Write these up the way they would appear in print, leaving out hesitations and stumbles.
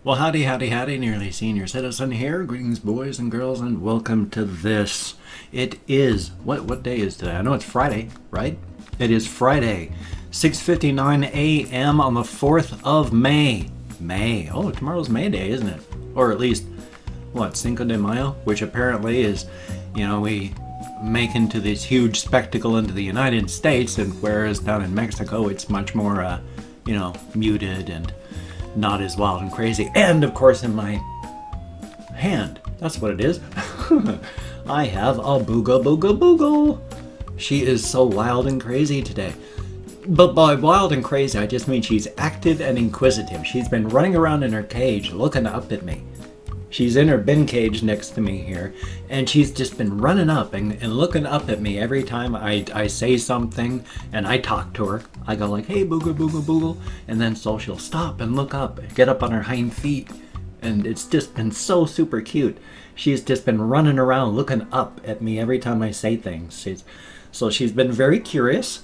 Well, howdy, howdy, howdy, nearly senior citizen here. Greetings, boys and girls, and welcome to this. It is, what day is today? I know it's Friday, right? It is Friday, 6:59 a.m. on the 4th of May. May. Oh, tomorrow's May Day, isn't it? Or at least, what, Cinco de Mayo? Which apparently is, you know, we make into this huge spectacle into the United States, and whereas down in Mexico it's much more, you know, muted and not as wild and crazy. And of course in my hand, that's what it is, I have a booga booga boogle. She is so wild and crazy today. But by wild and crazy, I just mean she's active and inquisitive. She's been running around in her cage looking up at me. She's in her bin cage next to me here, and she's just been running up and looking up at me every time I say something and I talk to her. I go like, hey, booga booga boogle, and then so she'll stop and look up, get up on her hind feet, and it's just been so super cute. She's just been running around looking up at me every time I say things. So she's been very curious,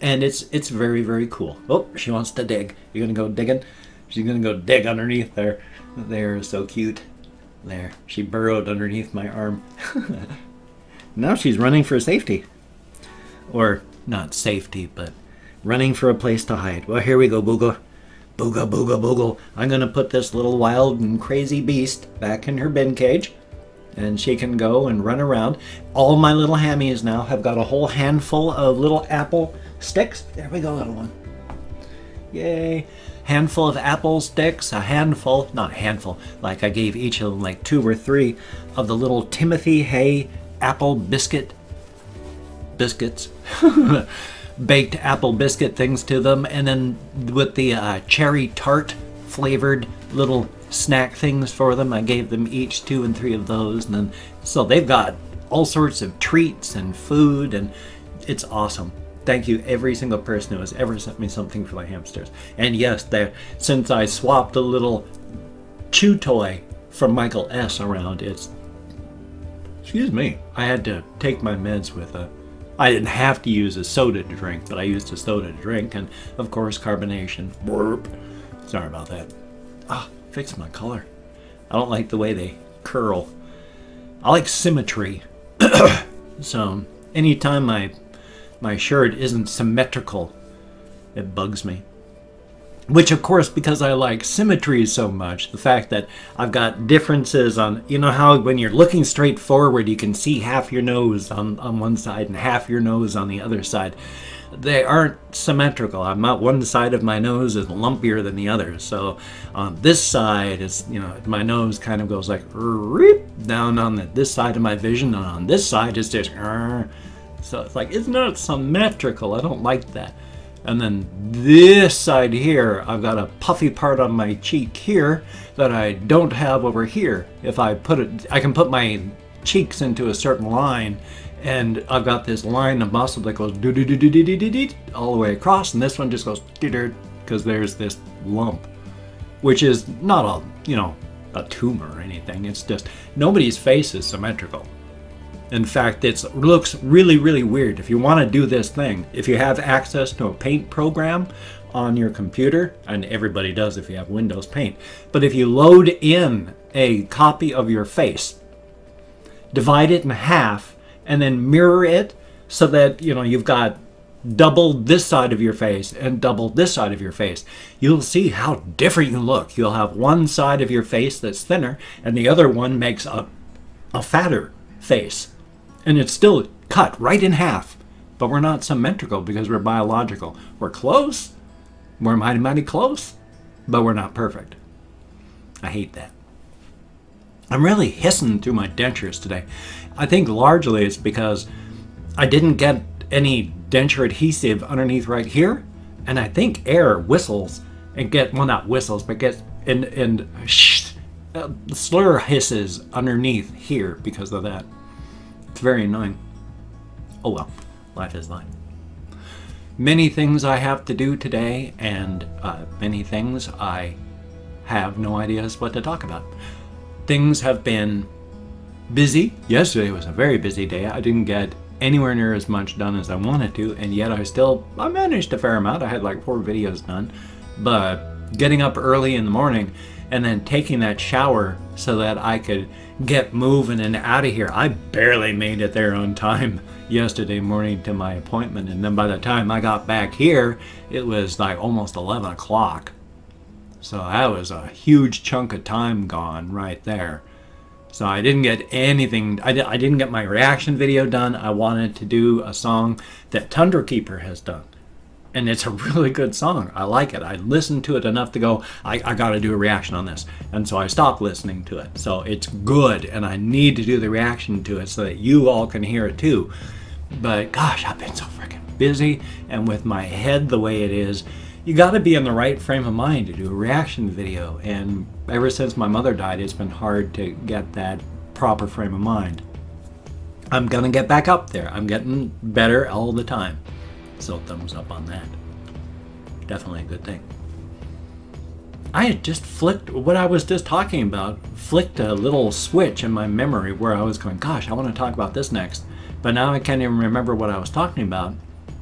and it's very, very cool. Oh, she wants to dig. You gonna go digging? She's gonna go dig underneath there. They're so cute. There, she burrowed underneath my arm. Now she's running for safety. Or, not safety, but running for a place to hide. Well, here we go, Booga. Booga, booga, boogle. I'm gonna put this little wild and crazy beast back in her bin cage, and she can go and run around. All my little hammies now have got a whole handful of little apple sticks. There we go, little one. Yay. Handful of apple sticks, a handful, not a handful, like I gave each of them like 2 or 3 of the little Timothy Hay apple biscuits, baked apple biscuit things to them, and then with the cherry tart flavored little snack things for them, I gave them each 2 and 3 of those, and then so they've got all sorts of treats and food, and it's awesome. Thank you, every single person who has ever sent me something for the hamsters. And yes, since I swapped a little chew toy from Michael S. around, excuse me, I had to take my meds with I didn't have to use a soda to drink, but I used a soda to drink, and of course carbonation. Burp. Sorry about that. Ah, fix my color. I don't like the way they curl. I like symmetry. So anytime my shirt isn't symmetrical, it bugs me. Which, of course, because I like symmetry so much, the fact that I've got differences on, you know how when you're looking straight forward, you can see half your nose on one side and half your nose on the other side. They aren't symmetrical. I'm not, one side of my nose is lumpier than the other. So on this side, it's, you know, my nose kind of goes like down on this side of my vision, and on this side it's just so it's like, it's not symmetrical. I don't like that. And then this side here, I've got a puffy part on my cheek here that I don't have over here. If I put it, I can put my cheeks into a certain line, and I've got this line of muscle that goes all the way across, and this one just goes because there's this lump, which is not a, you know, a tumor or anything. It's just nobody's face is symmetrical. In fact, it looks really, really weird. If you want to do this thing, if you have access to a paint program on your computer, and everybody does if you have Windows Paint, but if you load in a copy of your face, divide it in half, and then mirror it so that, you know, you've got double this side of your face and double this side of your face, you'll see how different you look. You'll have one side of your face that's thinner, and the other one makes a fatter face. And it's still cut right in half, but we're not symmetrical because we're biological. We're close, we're mighty, mighty close, but we're not perfect. I hate that. I'm really hissing through my dentures today. I think largely it's because I didn't get any denture adhesive underneath right here, and I think air whistles and well, not whistles, but gets and slur hisses underneath here because of that. It's very annoying. Oh well, life is life. Many things I have to do today, and many things I have no ideas what to talk about. Things have been busy. Yesterday was a very busy day. I didn't get anywhere near as much done as I wanted to, and yet I managed a fair amount. I had like 4 videos done, but getting up early in the morning and then taking that shower so that I could get moving and out of here. I barely made it there on time yesterday morning to my appointment, and then by the time I got back here, it was like almost 11 o'clock. So that was a huge chunk of time gone right there. So I didn't get anything, I didn't get my reaction video done. I wanted to do a song that Tundra Keeper has done. And it's a really good song. I like it. I listened to it enough to go, I got to do a reaction on this. And so I stopped listening to it. So it's good, and I need to do the reaction to it so that you all can hear it too. But gosh, I've been so freaking busy, and with my head the way it is, you got to be in the right frame of mind to do a reaction video. And ever since my mother died, it's been hard to get that proper frame of mind. I'm going to get back up there. I'm getting better all the time. So thumbs up on that. Definitely a good thing. I had just flicked, what I was just talking about, flicked a little switch in my memory where I was going, gosh, I want to talk about this next. But now I can't even remember what I was talking about,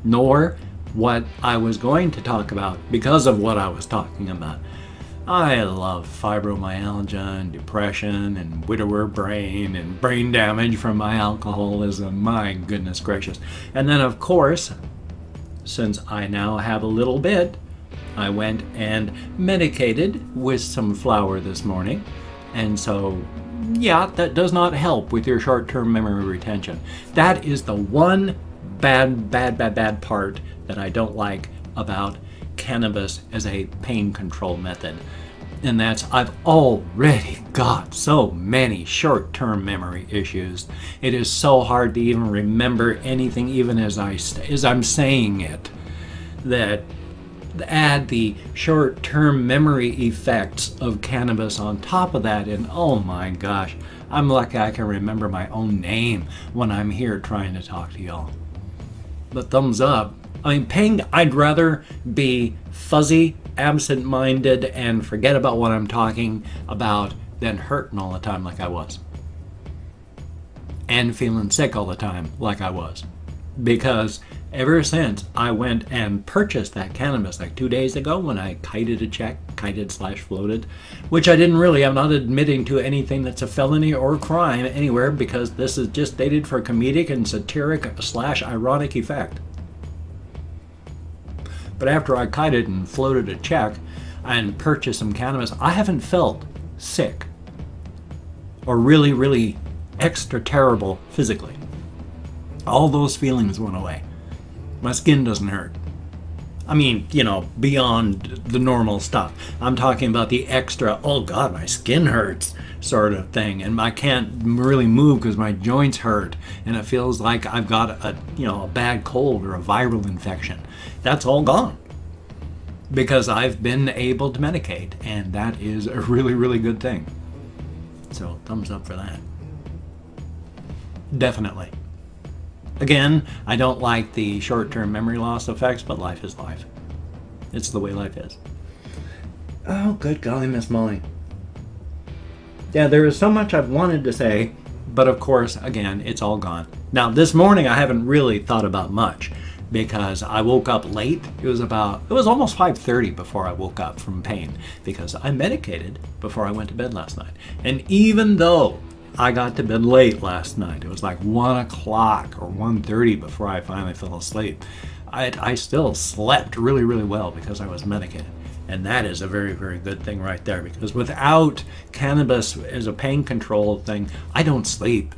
nor what I was going to talk about because of what I was talking about. I love fibromyalgia and depression and widower brain and brain damage from my alcoholism. My goodness gracious. And then of course, since I now have a little bit, I went and medicated with some flour this morning. And so, yeah, that does not help with your short-term memory retention. That is the one bad part that I don't like about cannabis as a pain control method. And that's, I've already got so many short-term memory issues. It is so hard to even remember anything, even as I'm saying it, that add the short-term memory effects of cannabis on top of that, and oh my gosh, I'm lucky I can remember my own name when I'm here trying to talk to y'all. But thumbs up. I mean, I'd rather be fuzzy, absent-minded, and forget about what I'm talking about than hurting all the time like I was. And feeling sick all the time like I was. Because ever since I went and purchased that cannabis like 2 days ago when I kited a check, kited/floated, which I didn't really, I'm not admitting to anything that's a felony or crime anywhere because this is just stated for comedic and satiric/ironic effect. But after I kited and floated a check and purchased some cannabis, I haven't felt sick or really, really extra terrible physically. All those feelings went away. My skin doesn't hurt. I mean, you know, beyond the normal stuff. I'm talking about the extra, oh God, my skin hurts sort of thing. And I can't really move because my joints hurt. And it feels like I've got a bad cold or a viral infection. That's all gone. Because I've been able to medicate. And that is a really, really good thing. So thumbs up for that. Definitely. Again, I don't like the short-term memory loss effects, but life is life. It's the way life is. Oh, good golly, Miss Molly. Yeah, there is so much I've wanted to say, but of course, again, it's all gone. Now, this morning I haven't really thought about much because I woke up late. It was almost 5:30 before I woke up from pain because I medicated before I went to bed last night. And even though I got to bed late last night, it was like 1 o'clock or 1:30 before I finally fell asleep, I still slept really, really well because I was medicated. And that is a very, very good thing right there, because without cannabis as a pain control thing, I don't sleep.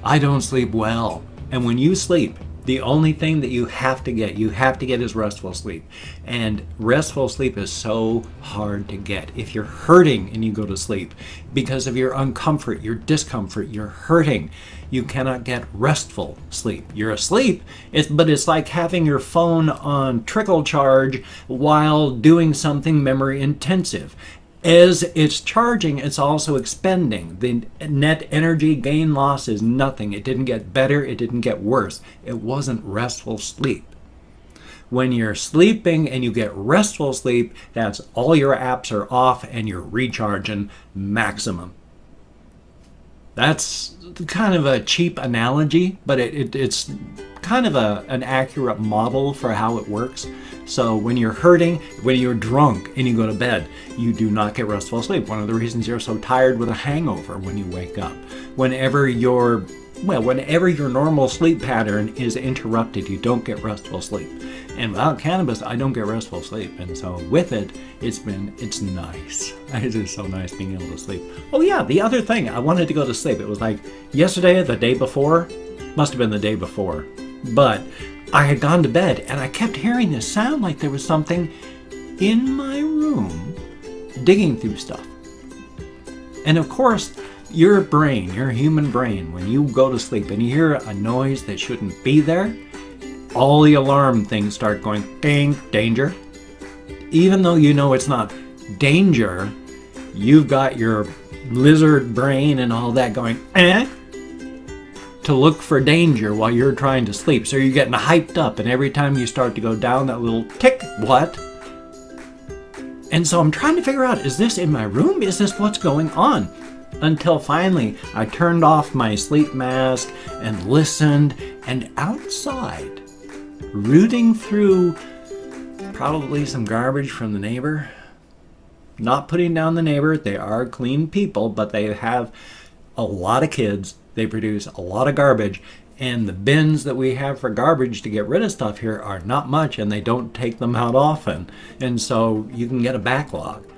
I don't sleep well. And when you sleep, the only thing that you have to get is restful sleep. And restful sleep is so hard to get if you're hurting and you go to sleep. Because of your uncomfort, your discomfort, you're hurting. You cannot get restful sleep. You're asleep, but it's like having your phone on trickle charge while doing something memory intensive. As it's charging, it's also expending. The net energy gain loss is nothing. It didn't get better. It didn't get worse. It wasn't restful sleep. When you're sleeping and you get restful sleep, that's all your apps are off and you're recharging maximum. That's kind of a cheap analogy, but it's kind of an accurate model for how it works. So when you're hurting, when you're drunk and you go to bed, you do not get restful sleep. One of the reasons you're so tired with a hangover when you wake up. Whenever your normal sleep pattern is interrupted, you don't get restful sleep. And without cannabis, I don't get restful sleep. And so with it, it's nice. It is so nice being able to sleep. Oh yeah, the other thing, I wanted to go to sleep. It was like yesterday, the day before, must have been the day before. But I had gone to bed and I kept hearing this sound like there was something in my room digging through stuff. And of course, your brain, your human brain, when you go to sleep and you hear a noise that shouldn't be there, all the alarm things start going, ding, danger. Even though you know it's not danger, you've got your lizard brain and all that going, to look for danger while you're trying to sleep. So you're getting hyped up, and every time you start to go down, that little tick, what? And so I'm trying to figure out, is this in my room? Is this what's going on? Until finally I turned off my sleep mask and listened, and outside, rooting through probably some garbage from the neighbor. Not putting down the neighbor, they are clean people, but they have a lot of kids. They produce a lot of garbage, and the bins that we have for garbage to get rid of stuff here are not much, and they don't take them out often. And so you can get a backlog.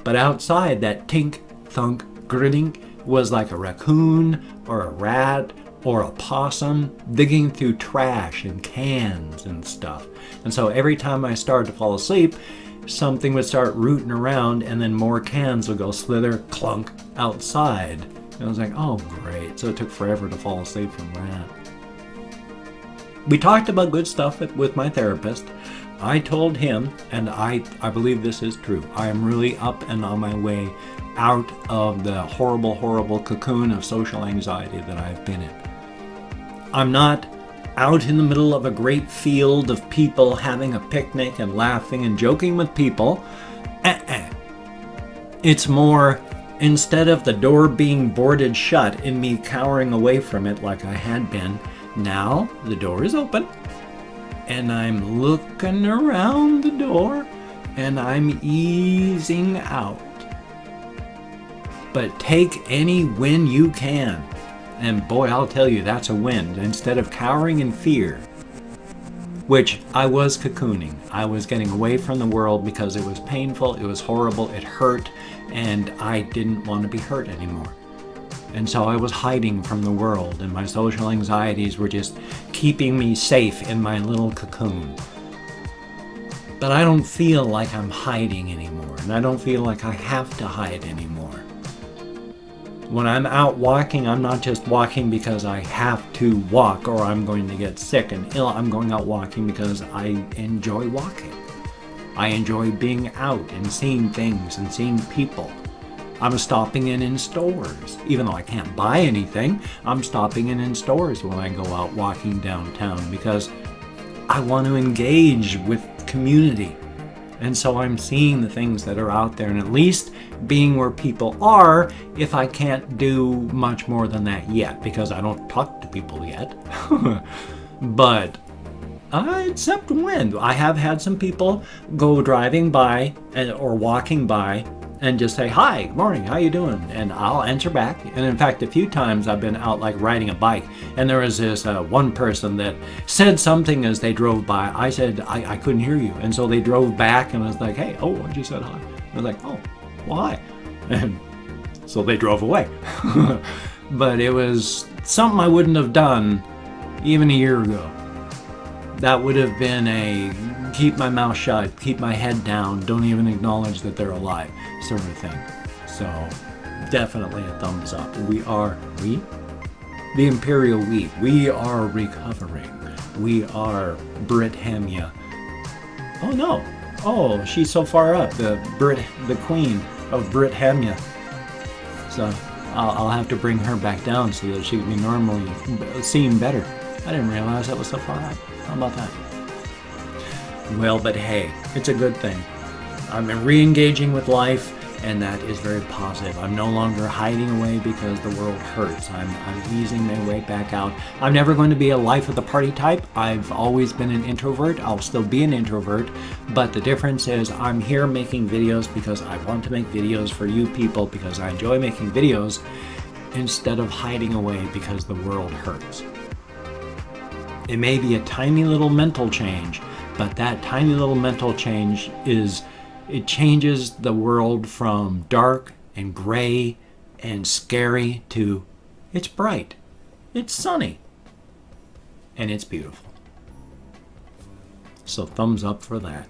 But outside, that tink, thunk, gritting was like a raccoon or a rat or a possum digging through trash and cans and stuff. And so every time I started to fall asleep, something would start rooting around, and then more cans would go slither, clunk outside. And I was like, oh great. So it took forever to fall asleep from that. We talked about good stuff with my therapist. I told him, and I believe this is true, I am really up and on my way out of the horrible, horrible cocoon of social anxiety that I've been in. I'm not out in the middle of a great field of people having a picnic and laughing and joking with people. It's more, instead of the door being boarded shut and me cowering away from it like I had been, now the door is open and I'm looking around the door and I'm easing out. But take any win you can. And boy, I'll tell you, that's a win. Instead of cowering in fear, which I was cocooning. I was getting away from the world because it was painful, it was horrible, it hurt, and I didn't want to be hurt anymore. And so I was hiding from the world, and my social anxieties were just keeping me safe in my little cocoon. But I don't feel like I'm hiding anymore, and I don't feel like I have to hide anymore. When I'm out walking, I'm not just walking because I have to walk or I'm going to get sick and ill. I'm going out walking because I enjoy walking. I enjoy being out and seeing things and seeing people. I'm stopping in stores. Even though I can't buy anything, I'm stopping in stores when I go out walking downtown because I want to engage with community. And so I'm seeing the things that are out there and at least being where people are, if I can't do much more than that yet, because I don't talk to people yet. But except when I have had some people go driving by or walking by and just say, hi, good morning, how you doing? And I'll answer back. And in fact, a few times I've been out like riding a bike, and there was this one person that said something as they drove by. I said, I couldn't hear you. And so they drove back and I was like, hey, oh, I just said hi. I was like, oh, why? And so they drove away. But it was something I wouldn't have done even a year ago. That would have been a keep my mouth shut, keep my head down, don't even acknowledge that they're alive sort of thing. So definitely a thumbs up. The Imperial we are recovering. We are Britannia. Oh no. Oh, she's so far up, the queen of Britannia. So I'll have to bring her back down so that she can be normally seen better. I didn't realize that was so far up. How about that? Well, but hey, it's a good thing. I'm re-engaging with life, and that is very positive. I'm no longer hiding away because the world hurts. I'm easing my way back out. I'm never going to be a life of the party type. I've always been an introvert. I'll still be an introvert, but the difference is I'm here making videos because I want to make videos for you people, because I enjoy making videos, instead of hiding away because the world hurts. It may be a tiny little mental change, but that tiny little mental change it changes the world from dark and gray and scary to it's bright, it's sunny, and it's beautiful. So thumbs up for that.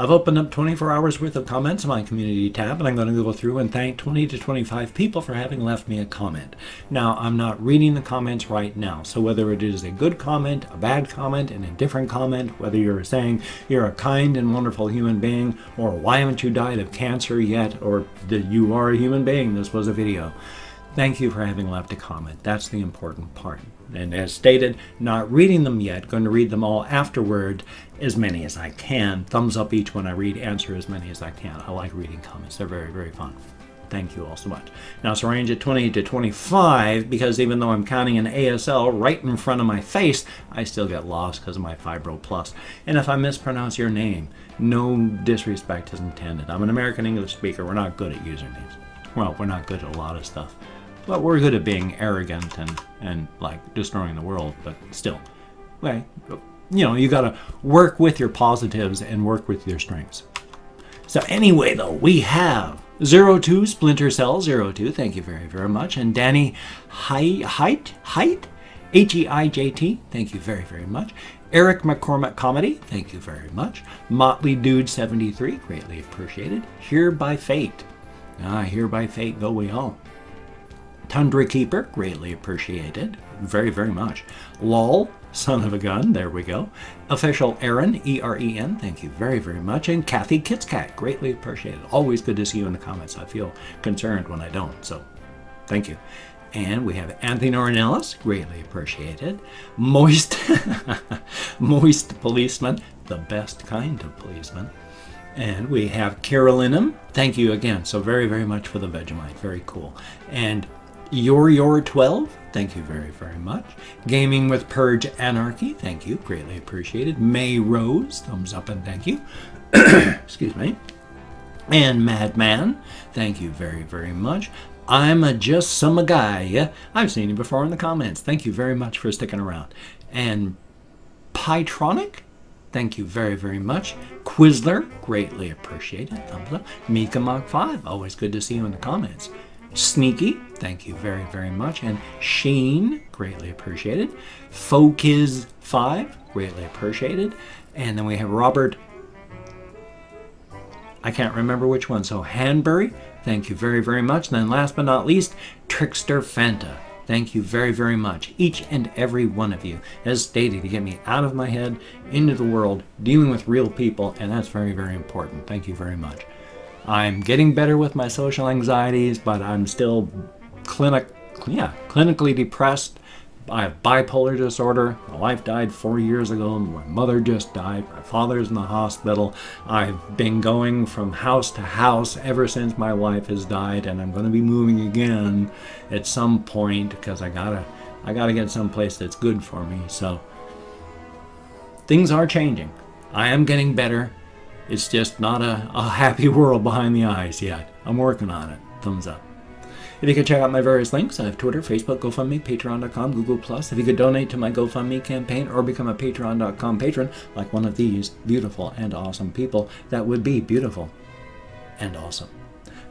I've opened up 24 hours worth of comments in my community tab, and I'm going to go through and thank 20 to 25 people for having left me a comment. Now, I'm not reading the comments right now, so whether it is a good comment, a bad comment, an indifferent comment, whether you're saying you're a kind and wonderful human being, or why haven't you died of cancer yet, or that you are a human being, this was a video. Thank you for having left a comment. That's the important part. And as stated, not reading them yet, going to read them all afterward, as many as I can. Thumbs up each when I read, answer as many as I can. I like reading comments. They're very, very fun. Thank you all so much. Now it's a range of 20 to 25, because even though I'm counting an ASL right in front of my face, I still get lost because of my Fibro Plus. And if I mispronounce your name, no disrespect is intended. I'm an American English speaker. We're not good at usernames. Well, we're not good at a lot of stuff. But we're good at being arrogant and like destroying the world, but still. Okay, you know, you gotta work with your positives and work with your strengths. So anyway, though, we have 02 Splinter Cell 02, thank you very, very much. And Danny Height, H-E-I-J-T, thank you very, very much. Eric McCormick Comedy, thank you very much. Motley Dude 73, greatly appreciated. Here by Fate. Here by Fate go we all. Tundra Keeper, greatly appreciated. Very, very much. Lol, son of a gun, there we go. Official Aaron, E-R-E-N, thank you very, very much. And Kathy Kitscat, greatly appreciated. Always good to see you in the comments. I feel concerned when I don't, so thank you. And we have Anthony Ornelas, greatly appreciated. Moist, Moist Policeman, the best kind of policeman. And we have Carolinum, thank you again so very, very much for the Vegemite, very cool. And Your 12, thank you very, very much. Gaming with Purge Anarchy, thank you, greatly appreciated. May Rose, thumbs up and thank you. Excuse me. And Madman, thank you very, very much. I'm just some guy. I've seen you before in the comments. Thank you very much for sticking around. And Pytronic, thank you very, very much. Quizler, greatly appreciated. Thumbs up. Mika Mach 5, always good to see you in the comments. Sneaky, thank you very, very much. And Sheen, greatly appreciated. Fokiz 5, greatly appreciated. And then we have Robert, I can't remember which one, so Hanbury, thank you very, very much. And then last but not least, Trickster Fanta, thank you very, very much. Each and every one of you has stated to get me out of my head, into the world, dealing with real people, and that's very, very important. Thank you very much. I'm getting better with my social anxieties, but I'm still clinically depressed. I have bipolar disorder. My wife died 4 years ago. My mother just died. My father's in the hospital. I've been going from house to house ever since my wife has died, and I'm going to be moving again at some point because I gotta get someplace that's good for me. So things are changing. I am getting better. It's just not a happy world behind the eyes yet. I'm working on it. Thumbs up. If you could check out my various links, I have Twitter, Facebook, GoFundMe, Patreon.com, Google+. If you could donate to my GoFundMe campaign or become a Patreon.com patron, like one of these beautiful and awesome people, that would be beautiful and awesome.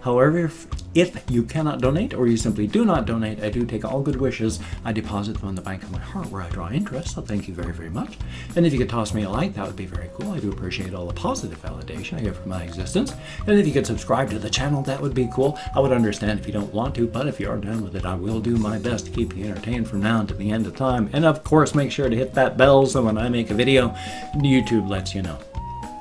However, if you cannot donate or you simply do not donate, I do take all good wishes. I deposit them in the bank of my heart where I draw interest, so thank you very, very much. And if you could toss me a like, that would be very cool. I do appreciate all the positive validation I get from my existence. And if you could subscribe to the channel, that would be cool. I would understand if you don't want to, but if you are done with it, I will do my best to keep you entertained from now to the end of time. And of course, make sure to hit that bell so when I make a video, YouTube lets you know.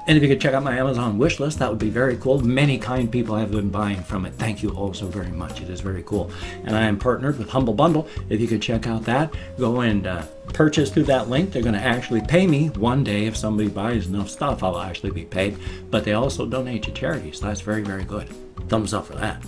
And if you could check out my Amazon wish list, that would be very cool. Many kind people have been buying from it. Thank you all so very much. It is very cool. And I am partnered with Humble Bundle. If you could check out that, go and purchase through that link. They're going to actually pay me one day. If somebody buys enough stuff, I'll actually be paid. But they also donate to charities. So that's very, very good. Thumbs up for that.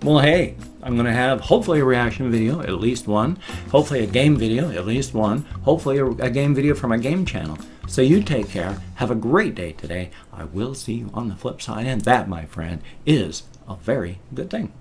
Well, hey, I'm going to have hopefully a reaction video, at least one. Hopefully a game video, at least one. Hopefully a game video from my game channel. So you take care. Have a great day today. I will see you on the flip side. And that, my friend, is a very good thing.